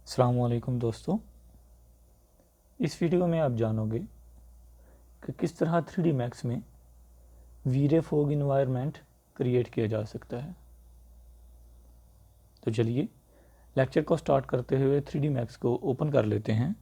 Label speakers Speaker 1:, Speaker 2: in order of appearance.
Speaker 1: अस्सलाम वालेकुम दोस्तों, इस वीडियो में आप जानोगे कि किस तरह 3D मैक्स में वीरे फोग इन्वायरमेंट क्रिएट किया जा सकता है। तो चलिए लेक्चर को स्टार्ट करते हुए 3D मैक्स को ओपन कर लेते हैं।